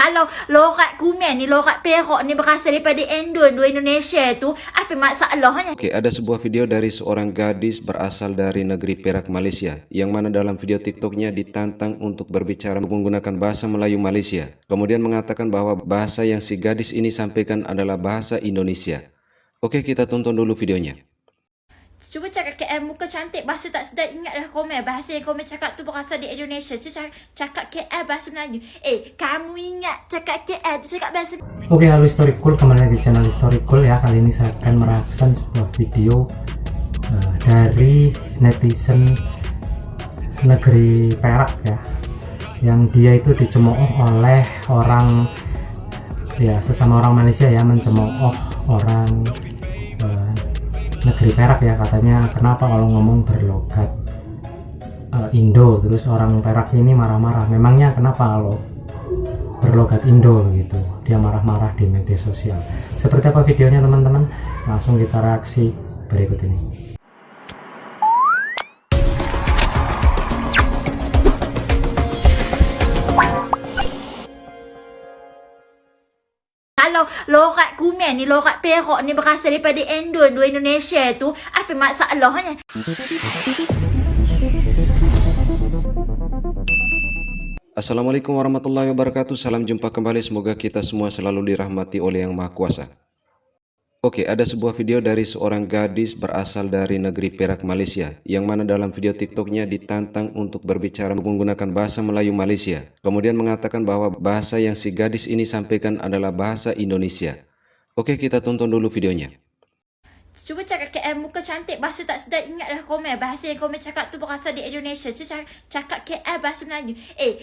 Kalau lokat kumen ni, lokat Perak ni berasal daripada Indonesia tu, apa masalahnya? Oke, ada sebuah video dari seorang gadis berasal dari negeri Perak, Malaysia, yang mana dalam video TikToknya ditantang untuk berbicara menggunakan bahasa Melayu Malaysia. Kemudian mengatakan bahwa bahasa yang si gadis ini sampaikan adalah bahasa Indonesia. Oke, kita tonton dulu videonya. Cuba cakap KL muka cantik, bahasa tak sedap, ingatlah komen. Bahasa yang komen cakap tu berasal di Indonesia. Cakap KL bahasa Melayu. Kamu ingat cakap KL tu cakap bahasa Melayu. Oke, halo Historical, kembali lagi di channel Historical ya. Kali ini saya akan mereaction sebuah video dari netizen negeri Perak ya, yang dia itu dicemooh oleh orang ya, sesama orang Malaysia ya, mencemooh orang negeri Perak ya. Katanya kenapa kalau ngomong berlogat Indo, terus orang Perak ini marah-marah. Memangnya kenapa kalau berlogat Indo begitu, dia marah-marah di media sosial. Seperti apa videonya teman-teman? Langsung kita reaksi berikut ini. Kalau lokat kumen ni, lokat Perak ni berasal daripada Indonesia tu, apa masalahnya? Assalamualaikum warahmatullahi wabarakatuh. Salam jumpa kembali. Semoga kita semua selalu dirahmati oleh Yang Maha Kuasa. Oke, ada sebuah video dari seorang gadis berasal dari negeri Perak, Malaysia, yang mana dalam video TikToknya ditantang untuk berbicara menggunakan bahasa Melayu Malaysia. Kemudian mengatakan bahwa bahasa yang si gadis ini sampaikan adalah bahasa Indonesia. Oke, kita tonton dulu videonya. Cuba cakap KL muka cantik, bahasa tak sedap, ingatlah komen. Bahasa yang komen cakap tu berasal di Indonesia. Cakap KL bahasa Melayu.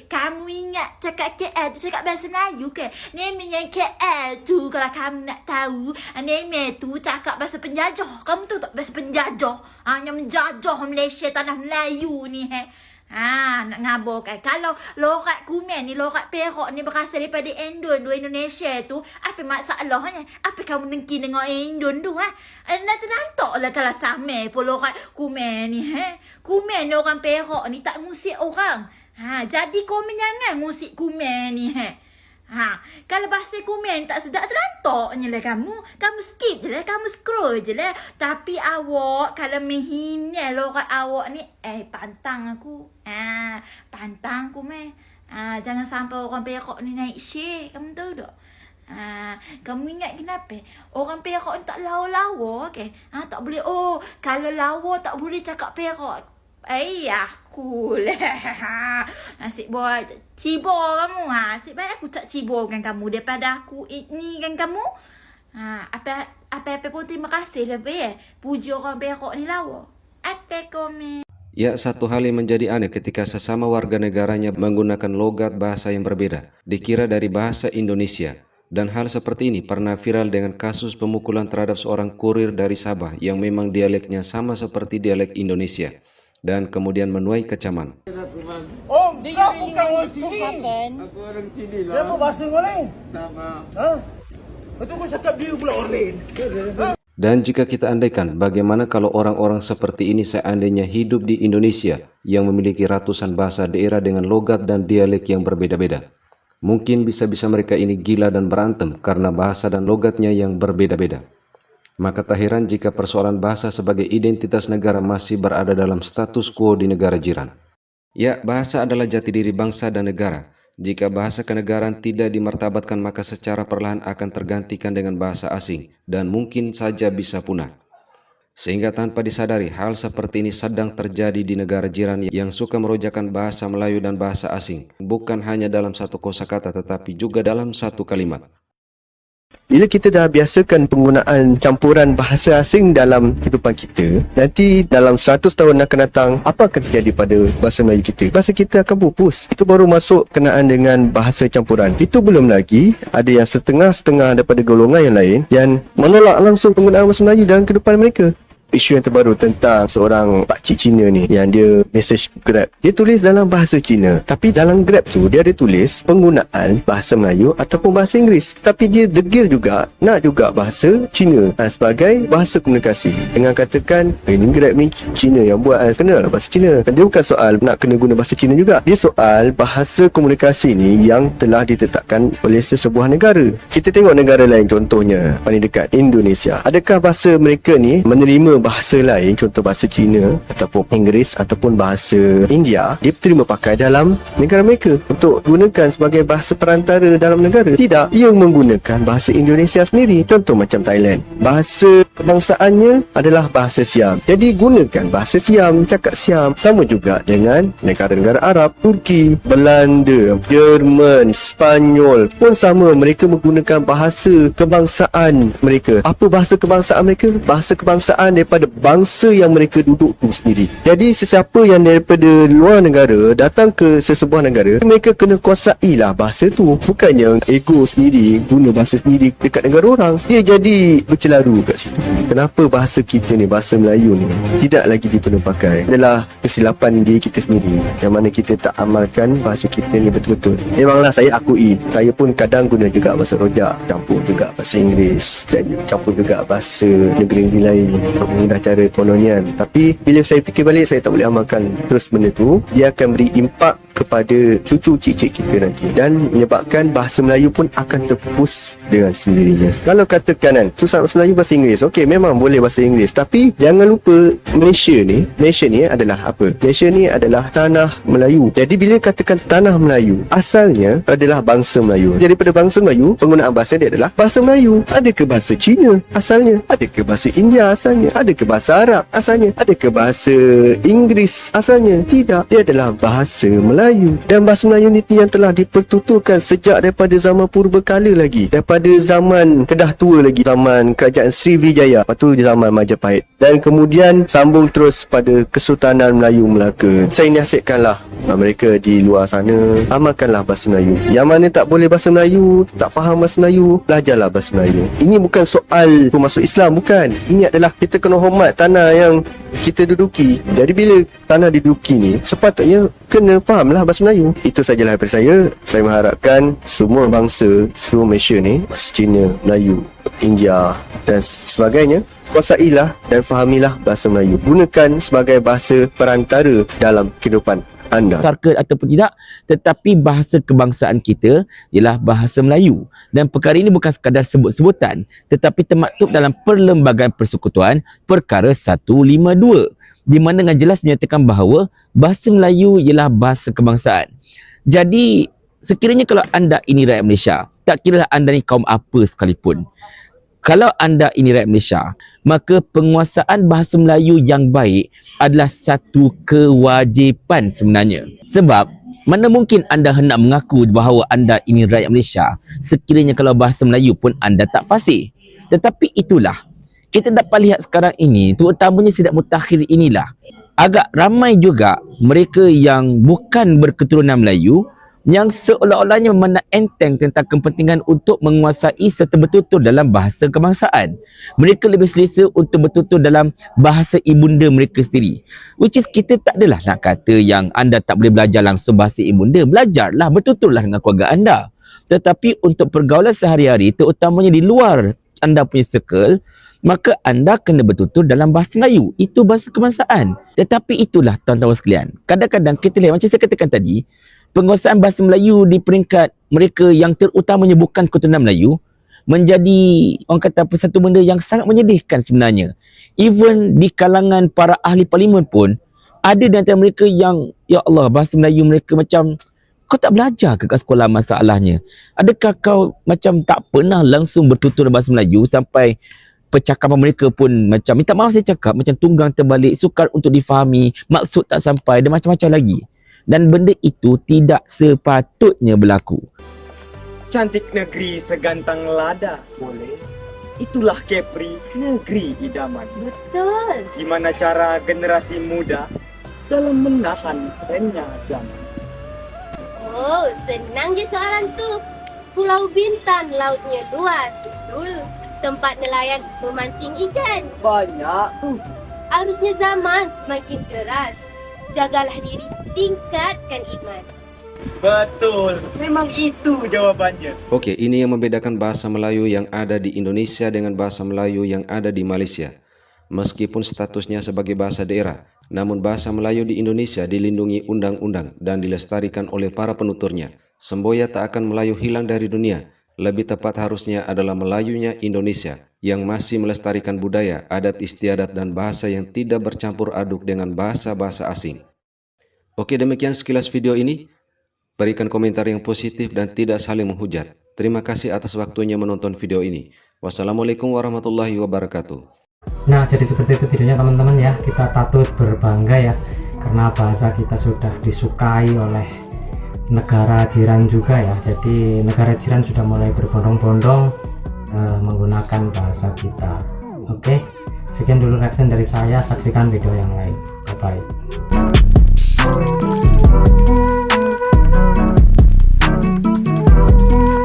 Kamu ingat cakap KL tu cakap bahasa Melayu ke? Name yang KL tu, kalau kamu nak tahu, name tu cakap bahasa penjajah. Kamu tahu tak bahasa penjajah? Yang menjajah Malaysia, tanah Melayu ni nak ngaburkan. Kalau lokat kumen ni, lokat Perak ni berasal daripada Indonesia tu, apa masalahnya? Apa kamu dengki dengan Indon tu nanti lah kalau sama pun lokat kumen ni Kumen ni orang Perak ni tak ngusik orang. Jadi komen jangan ngusik kumen ni kalau bahasa komen tak sedap, terlantaknya lah kamu. Kamu skip je lah, kamu scroll je lah. Tapi awak kalau menghina lokat awak ni, pantang aku. Pantang aku jangan sampai orang Perak ni naik share. Kamu tahu tak? Kamu ingat kenapa? Orang Perak ni tak lawa-lawa ke? Tak boleh. Kalau lawa tak boleh cakap Perak. Aku lah. Nasib buat cibor kamu. Nasib baik aku tak ciborkan kamu daripada aku ini kan kamu. Apa-apa pun terima kasih lebih puji orang Perak ni lawa. Apa komen? Ya, satu hal yang menjadi aneh ketika sesama warga negaranya menggunakan logat bahasa yang berbeda, dikira dari bahasa Indonesia. Dan hal seperti ini pernah viral dengan kasus pemukulan terhadap seorang kurir dari Sabah yang memang dialeknya sama seperti dialek Indonesia, dan kemudian menuai kecaman. Do you really want this to happen? Aku orang sini lah. Kenapa bahasa kau lain? Sama. Betul kau cakap dia pula orang lain. Dan jika kita andaikan bagaimana kalau orang-orang seperti ini seandainya hidup di Indonesia yang memiliki ratusan bahasa daerah dengan logat dan dialek yang berbeda-beda. Mungkin bisa-bisa mereka ini gila dan berantem karena bahasa dan logatnya yang berbeda-beda. Maka tak heran jika persoalan bahasa sebagai identitas negara masih berada dalam status quo di negara jiran. Ya, bahasa adalah jati diri bangsa dan negara. Jika bahasa kenegaraan tidak dimartabatkan, maka secara perlahan akan tergantikan dengan bahasa asing dan mungkin saja bisa punah. Sehingga tanpa disadari, hal seperti ini sedang terjadi di negara jiran yang suka merojakan bahasa Melayu dan bahasa asing, bukan hanya dalam satu kosakata tetapi juga dalam satu kalimat. Bila kita dah biasakan penggunaan campuran bahasa asing dalam kehidupan kita, nanti dalam 100 tahun akan datang, apa akan terjadi pada bahasa Melayu kita? Bahasa kita akan pupus. Itu baru masuk kenaan dengan bahasa campuran. Itu belum lagi ada yang setengah-setengah daripada golongan yang lain yang menolak langsung penggunaan bahasa Melayu dalam kehidupan mereka. isu yang terbaru tentang seorang pakcik Cina ni yang dia message Grab. Dia tulis dalam bahasa Cina, tapi dalam Grab tu dia ada tulis penggunaan bahasa Melayu ataupun bahasa Inggeris. Tapi dia degil juga nak juga bahasa Cina sebagai bahasa komunikasi. Dengan katakan ini Grab ni Cina yang buat, kenalah bahasa Cina. Dan dia bukan soal nak kena guna bahasa Cina juga. Dia soal bahasa komunikasi ni yang telah ditetapkan oleh sesebuah negara. Kita tengok negara lain, contohnya paling dekat Indonesia. Adakah bahasa mereka ni menerima bahasa lain, contoh bahasa Cina ataupun Inggeris ataupun bahasa India, dia terima pakai dalam negara mereka untuk gunakan sebagai bahasa perantara dalam negara? Tidak. Ia menggunakan bahasa Indonesia sendiri. Contoh macam Thailand, bahasa kebangsaannya adalah bahasa Siam. Jadi gunakan bahasa Siam, cakap Siam. Sama juga dengan negara-negara Arab, Turki, Belanda, Jerman, Spanyol pun sama. Mereka menggunakan bahasa kebangsaan mereka. Apa bahasa kebangsaan mereka? Bahasa kebangsaan daripada bangsa yang mereka duduk tu sendiri. Jadi sesiapa yang daripada luar negara datang ke sesebuah negara, mereka kena kuasailah bahasa tu. Bukannya ego sendiri, guna bahasa sendiri dekat negara orang. Dia jadi bercelaru kat situ. Kenapa bahasa kita ni, bahasa Melayu ni tidak lagi dipenuh pakai? Adalah kesilapan diri kita sendiri, yang mana kita tak amalkan bahasa kita ni betul-betul. Memanglah saya akui, saya pun kadang guna juga bahasa rojak, campur juga bahasa Inggeris dan campur juga bahasa negeri-negeri lain untuk memudah cara kononian. Tapi bila saya fikir balik, saya tak boleh amalkan terus benda tu. Dia akan beri impak kepada cucu cicit kita nanti dan menyebabkan bahasa Melayu pun akan terpupus dengan sendirinya. Kalau katakan kan, susah bahasa Melayu, bahasa Inggeris, okey, memang boleh bahasa Inggeris, tapi jangan lupa Malaysia ni adalah apa? Malaysia ni adalah tanah Melayu. Jadi bila katakan tanah Melayu, asalnya adalah bangsa Melayu. Jadi pada bangsa Melayu, penggunaan bahasa dia adalah bahasa Melayu. Adakah bahasa Cina asalnya? Adakah bahasa India asalnya? Adakah bahasa Arab asalnya? Adakah bahasa Inggeris asalnya? Tidak. Dia adalah bahasa Melayu. Dan bahasa Melayu ni yang telah dipertuturkan sejak daripada zaman purbakala lagi, daripada zaman Kedah Tua lagi, zaman kerajaan Sriwijaya, lepas tu zaman Majapahit, dan kemudian sambung terus pada Kesultanan Melayu Melaka. Saya nasihatkanlah mereka di luar sana, amalkanlah bahasa Melayu. Yang mana tak boleh bahasa Melayu, tak faham bahasa Melayu, belajarlah bahasa Melayu. Ini bukan soal masuk Islam, bukan. Ini adalah kita kena hormat tanah yang kita duduki. Jadi bila tanah diduduki ni, sepatutnya kena fahamlah bahasa Melayu. Itu sajalah daripada saya. Saya mengharapkan semua bangsa seluruh Malaysia ni, bahasa Cina, Melayu, India dan sebagainya, kuasailah dan fahamilah bahasa Melayu. Gunakan sebagai bahasa perantara dalam kehidupan anda. Sarka ataupun tidak, tetapi bahasa kebangsaan kita ialah bahasa Melayu. Dan perkara ini bukan sekadar sebut-sebutan, tetapi termaktub dalam Perlembagaan Persekutuan Perkara 152, di mana dengan jelas menyatakan bahawa bahasa Melayu ialah bahasa kebangsaan. Jadi, sekiranya kalau anda ini rakyat Malaysia, tak kira anda ni kaum apa sekalipun, kalau anda ini rakyat Malaysia, maka penguasaan bahasa Melayu yang baik adalah satu kewajipan sebenarnya. Sebab mana mungkin anda hendak mengaku bahawa anda ini rakyat Malaysia sekiranya kalau bahasa Melayu pun anda tak fasih. Tetapi itulah, kita dapat lihat sekarang ini, terutamanya Sidang Mutakhir inilah, agak ramai juga mereka yang bukan berketurunan Melayu yang seolah-olahnya memandang enteng tentang kepentingan untuk menguasai serta bertutur dalam bahasa kebangsaan. Mereka lebih selesa untuk bertutur dalam bahasa ibunda mereka sendiri. Which is kita tak adalah nak kata yang anda tak boleh belajar langsung bahasa ibunda. Belajarlah, bertuturlah dengan keluarga anda. Tetapi untuk pergaulan sehari-hari, terutamanya di luar anda punya circle, maka anda kena bertutur dalam bahasa Melayu. Itu bahasa kebangsaan. Tetapi itulah tuan-tuan sekalian, kadang-kadang kita lihat macam saya katakan tadi, penguasaan bahasa Melayu di peringkat mereka yang terutamanya bukan keturunan Melayu menjadi orang kata apa, satu benda yang sangat menyedihkan sebenarnya. Even di kalangan para ahli parlimen pun ada di antara mereka yang, ya Allah, bahasa Melayu mereka macam, kau tak belajar ke kat sekolah masalahnya? Adakah kau macam tak pernah langsung bertutur bahasa Melayu sampai percakapan mereka pun macam, minta maaf saya cakap, macam tunggang terbalik, sukar untuk difahami, maksud tak sampai dan macam-macam lagi. Dan benda itu tidak sepatutnya berlaku. Cantik negeri segantang lada, boleh? Itulah Kepri, negeri idaman. Betul. Gimana cara generasi muda dalam menahan trennya zaman? Oh, senang je soalan tu. Pulau Bintan lautnya luas. Betul. Tempat nelayan memancing ikan. Banyak tu. Harusnya zaman semakin keras. Jagalah diri, tingkatkan iman. Betul, memang itu jawabannya. Oke, ini yang membedakan bahasa Melayu yang ada di Indonesia dengan bahasa Melayu yang ada di Malaysia. Meskipun statusnya sebagai bahasa daerah, namun bahasa Melayu di Indonesia dilindungi undang-undang dan dilestarikan oleh para penuturnya. Semboya tak akan Melayu hilang dari dunia. Lebih tepat harusnya adalah Melayunya Indonesia yang masih melestarikan budaya, adat istiadat dan bahasa yang tidak bercampur aduk dengan bahasa-bahasa asing. Oke, demikian sekilas video ini. Berikan komentar yang positif dan tidak saling menghujat. Terima kasih atas waktunya menonton video ini. Wassalamualaikum warahmatullahi wabarakatuh. Nah, jadi seperti itu videonya teman-teman ya. Kita patut berbangga ya, karena bahasa kita sudah disukai oleh negara jiran juga ya. Jadi negara jiran sudah mulai berbondong-bondong menggunakan bahasa kita. Oke, sekian dulu reaction dari saya. Saksikan video yang lain. Bye bye.